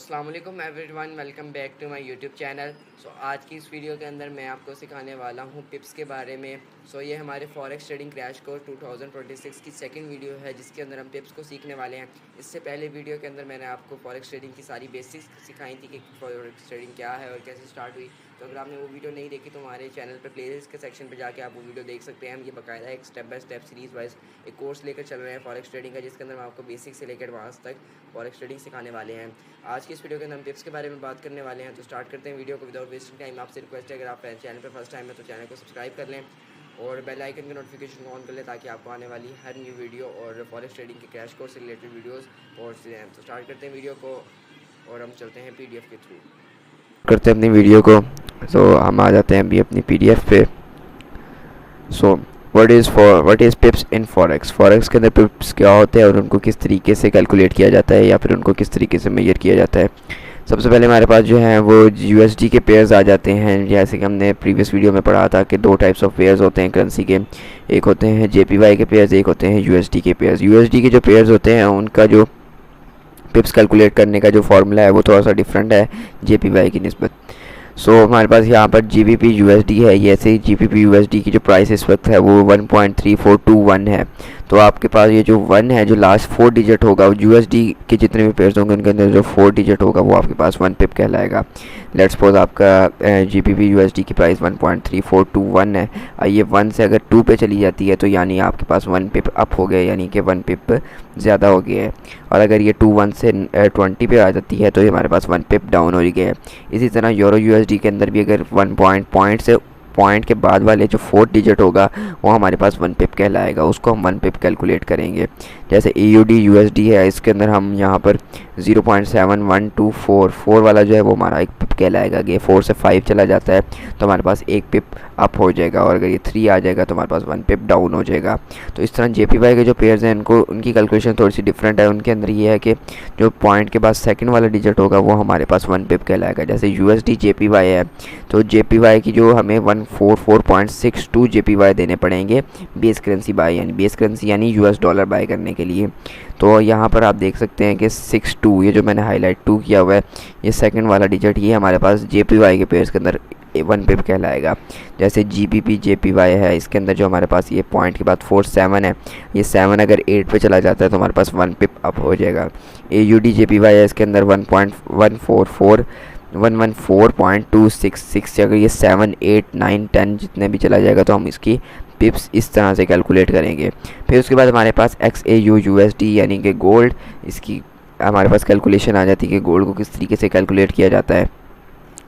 अस्सलाम वालेकुम everyone, welcome back to my YouTube channel. आज की इस वीडियो के अंदर मैं आपको सिखाने वाला हूँ पिप्स के बारे में। ये हमारे फॉरेक्स ट्रेडिंग क्रैश कोर्स 2026 की सेकंड वीडियो है जिसके अंदर हम पिप्स को सीखने वाले हैं। इससे पहले वीडियो के अंदर मैंने आपको फॉरेक्स ट्रेडिंग की सारी बेसिक्स सिखाई थी कि फॉरेक्स ट्रेडिंग क्या है और कैसे स्टार्ट हुई। तो अगर आपने वो वीडियो नहीं देखी तो हमारे चैनल पर प्लेलिस्ट के सेक्शन पर जाके आप वो वीडियो देख सकते हैं। हम ये बाकायदा एक step by step series wise एक कोर्स लेकर चल रहे हैं फॉरेक्स ट्रेडिंग का, जिसके अंदर हम आपको बेसिक से लेकर एडवांस तक फॉरेक्स ट्रेडिंग सिखाने वाले हैं। आज की इस वीडियो के अंदर हम टिप्स के बारे में बात करने वाले हैं। तो स्टार्ट करते हैं वीडियो को विदाउट वेस्टिंग टाइम। आपसे रिक्वेस्ट है, अगर आप चैनल पर फर्स्ट टाइम है तो चैनल को सब्सक्राइब कर लें और बेल आइकन की नोटिफिकेशन को ऑन कर लें ताकि आपको आने वाली हर न्यू वीडियो और फॉरेक्स ट्रेडिंग के क्रैश कोर्स से रिलेटेड वीडियोस पहुंचते हैं। तो स्टार्ट करते हैं वीडियो को और हम चलते हैं पीडीएफ के थ्रू करते हैं अपनी वीडियो को। हम आ जाते हैं अभी अपनी पीडीएफ पे। What is पिप्स in forex. Forex के अंदर पिप्स क्या होते हैं और उनको किस तरीके से कैलकुलेट किया जाता है या फिर उनको किस तरीके से मेजर किया जाता है। सबसे पहले हमारे पास जो है वो यूएसडी के पेयर्स आ जाते हैं। जैसे कि हमने प्रीवियस वीडियो में पढ़ा था कि दो टाइप्स ऑफ पेयर्स होते हैं करेंसी के। एक होते हैं जेपीवाई के पेयर्स, एक होते हैं यूएसडी के पेयर्स। यूएसडी के जो पेयर्स होते हैं उनका जो पिप्स कैलकुलेट करने का जो फार्मूला है वो थोड़ा सा डिफरेंट है जेपीवाई की निस्बत। हमारे पास यहाँ पर जीबीपी यूएसडी है। ये ऐसे ही जीबीपी यूएसडी की जो प्राइस इस वक्त है वो 1.3421 है। तो आपके पास ये जो 1 है, जो लास्ट 4 डिजिट होगा, वो यूएसडी के जितने भी पेयर्स होंगे उनके अंदर जो 4 डिजिट होगा वो आपके पास 1 पिप कहलाएगा। लेट्स सपोज आपका जीबीपी यूएसडी की प्राइस 1.3421 है। ये 1 से अगर 2 पे चली जाती है तो यानी आपके पास 1 पिप अप हो गया, यानी कि 1 पिप ज़्यादा हो गया है। और अगर ये 1 से 20 पे आ जाती है तो ये हमारे पास 1 पिप डाउन हो गया है। इसी तरह यूरो यूएसडी के अंदर भी अगर 1 पॉइंट से पॉइंट के बाद वाले जो 4 डिजिट होगा वो हमारे पास 1 पिप कहलाएगा। उसको हम 1 पिप कैलकुलेट करेंगे। जैसे एयूडी यूएसडी है, इसके अंदर हम यहाँ पर 0.7124 वाला जो है वो हमारा 1 पिप कहलाएगा। ये 4 से 5 चला जाता है तो हमारे पास 1 पिप अप हो जाएगा और अगर ये 3 आ जाएगा तो हमारे पास 1 पिप डाउन हो जाएगा। तो इस तरह जेपीवाई के जो पेयर्स हैं उनकी कैलकुलेशन थोड़ी सी डिफरेंट है। उनके अंदर ये है कि जो पॉइंट के बाद सेकंड वाला डिजिट होगा वो हमारे पास 1 पिप कहलाएगा। जैसे यूएसडी जेपीवाई है तो जेपीवाई की जो हमें 144.62 जेपीवाई देने पड़ेंगे बेस करेंसी यानी यूएस डॉलर बाय करने के लिए। तो यहाँ पर आप देख सकते हैं कि 62, ये जो मैंने हाईलाइट 2 किया हुआ है, ये सेकंड वाला डिजिट ये हमारे पास जेपीवाई के पेयर्स के अंदर 1 पिप कहलाएगा। जैसे जीबीपी जेपीवाई है, इसके अंदर जो हमारे पास ये पॉइंट के बाद 47 है, ये 7 अगर 8 पे चला जाता है तो हमारे पास 1 पिप अप हो जाएगा। एयूडी जेपीवाई है, इसके अंदर 114.266 अगर ये 7 8 9 10 जितने भी चला जाएगा तो हम इसकी पिप्स इस तरह से कैलकुलेट करेंगे। फिर उसके बाद हमारे पास XAU USD यानी कि गोल्ड, इसकी हमारे पास कैलकुलेशन आ जाती है कि गोल्ड को किस तरीके से कैलकुलेट किया जाता है।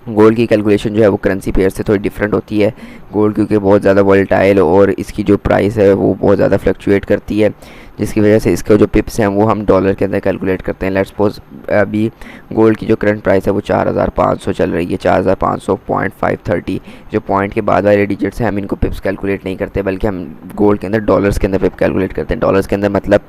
गोल्ड की कैलकुलेशन जो है वो करेंसी पेयर से थोड़ी डिफरेंट होती है। गोल्ड क्योंकि बहुत ज़्यादा वोलेटाइल और इसकी जो प्राइस है वो बहुत ज़्यादा फ्लक्चुएट करती है, जिसकी वजह से इसके जो पिप्स हैं वो हम डॉलर के अंदर कैलकुलेट करते हैं। लेट्स सपोज अभी गोल्ड की जो करंट प्राइस है वो 4500 चल रही है, 4500.530। जो पॉइंट के बाद वाले डिजिट्स हैं हम इनको पिप्स कैलकुलेट नहीं करते, बल्कि हम गोल्ड के अंदर डॉलर्स के अंदर पिप कैलकुलेट करते हैं। डॉलर्स के अंदर मतलब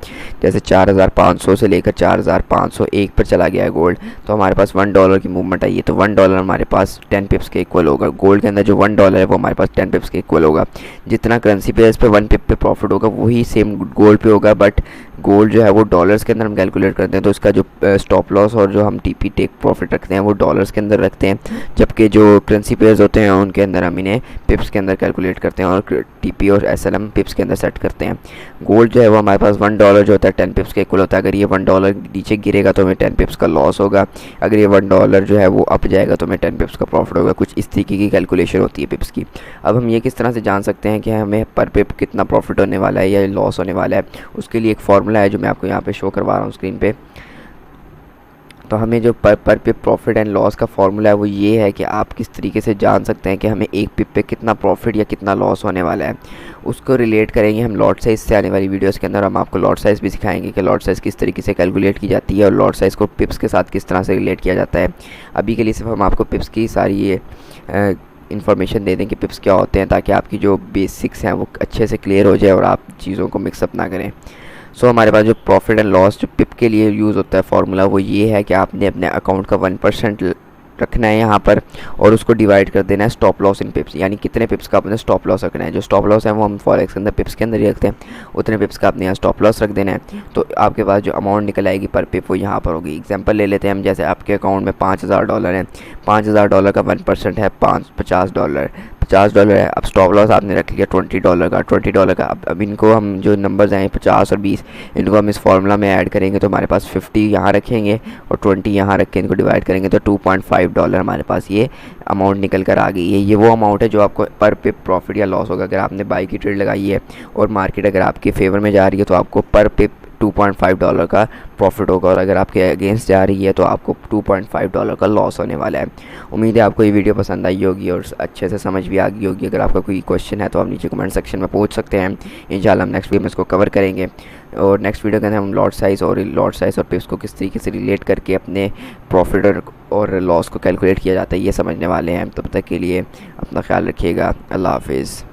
जैसे 4500 से लेकर 4501 पर चला गया है गोल्ड, तो हमारे पास $1 की मूवमेंट आई है तो $1 हमारे पास 10 पिप्स के इक्वल होगा। गोल्ड के अंदर जो $1 है वो हमारे पास 10 पिप्स के इक्वल होगा। जितना करेंसी पेयर्स पे 1 पिप पे प्रॉफिट होगा वही सेम गोल्ड पे होगा, बट गोल्ड जो है वो डॉलर्स के अंदर हम कैलकुलेट करते हैं तो उसका जो स्टॉप लॉस और जो हम टीपी टेक प्रॉफिट रखते हैं वो डॉलर्स के अंदर रखते हैं, जबकि जो करेंसी पेयर्स होते हैं उनके अंदर हम इन्हें पिप्स के अंदर कैलकुलेट करते हैं और टीपी और एसएलएम पिप्स के अंदर सेट करते हैं। गोल्ड जो है वो हमारे पास $1 जो होता है 10 पिप्स के इक्वल होता है। अगर ये $1 नीचे गिरेगा तो हमें 10 पिप्स का लॉस होगा, अगर ये $1 जो है वो अप जाएगा तो हमें 10 पिप्स का प्रॉफिट होगा। कुछ इस तरीके की कैलकुलेशन होती है पिप्स की। अब हम ये किस तरह से जान सकते हैं कि हमें पर पिप कितना प्रॉफिट होने वाला है या लॉस होने वाला है, उसके लिए एक फार्मूला है जो मैं आपको यहाँ पे शो करवा रहा हूँ स्क्रीन पे। तो हमें जो पर पिप प्रॉफिट एंड लॉस का फार्मूला है वो ये है कि आप किस तरीके से जान सकते हैं कि हमें एक पिप पे कितना प्रॉफिट या कितना लॉस होने वाला है। उसको रिलेट करेंगे हम लॉट साइज़ से। आने वाली वीडियोस के अंदर हम आपको लॉट साइज़ भी सिखाएंगे कि लॉट साइज़ किस तरीके से कैलकुलेट की जाती है और लॉट साइज़ को पिप्स के साथ किस तरह से रिलेट किया जाता है। अभी के लिए सिर्फ हम आपको पिप्स की सारी ये इन्फॉर्मेशन दे दें कि पिप्स क्या होते हैं, ताकि आपकी जो बेसिक्स हैं वो अच्छे से क्लियर हो जाए और आप चीज़ों को मिक्सअप ना करें। हमारे पास जो प्रॉफिट एंड लॉस जो पिप के लिए यूज़ होता है फार्मूला वो ये है कि आपने अपने अकाउंट का 1% रखना है यहाँ पर और उसको डिवाइड कर देना है स्टॉप लॉस इन पिप्स, यानी कितने पिप्स का अपने स्टॉप लॉस रखना है। जो स्टॉप लॉस है वो हम फॉरेक्स के अंदर पिप्स के अंदर ही रखते हैं, उतने पिप्स का अपने यहाँ स्टॉप लॉस रख देना है। तो आपके पास जो अमाउंट निकल आएगी पर पिप वो यहाँ पर होगी। एग्जांपल ले लेते हैं हम, जैसे आपके अकाउंट में $5000 है, $5000 का 1% है $50, $50 है। अब स्टॉप लॉस आपने रख लिया $20 का, $20 का। अब इनको हम जो नंबर्स आए 50 और 20, इनको हम इस फार्मूला में ऐड करेंगे तो हमारे पास 50 यहाँ रखेंगे और 20 यहाँ रख के इनको डिवाइड करेंगे तो $2.5 हमारे पास ये अमाउंट निकल कर आ गई है। ये वो अमाउंट है जो आपको पर पिप प्रॉफिट या लॉस होगा। अगर आपने बाई की ट्रेड लगाई है और मार्केट अगर आपके फेवर में जा रही है तो आपको पर पिप $2.5 का प्रॉफिट होगा, और अगर आपके अगेंस्ट जा रही है तो आपको $2.5 का लॉस होने वाला है। उम्मीद है आपको ये वीडियो पसंद आई होगी और अच्छे से समझ भी आ गई होगी। अगर आपका कोई क्वेश्चन है तो आप नीचे कमेंट सेक्शन में पूछ सकते हैं। इंशाल्लाह हम नेक्स्ट वीडियो में इसको कवर करेंगे, और नेक्स्ट वीडियो के अंदर हम लॉट साइज़ और पिप्स को किस तरीके से रिलेट करके अपने प्रॉफिट और लॉस को कैलकुलेट किया जाता है ये समझने वाले हैं। तब तक के लिए अपना ख्याल रखिएगा। अल्लाह हाफिज़।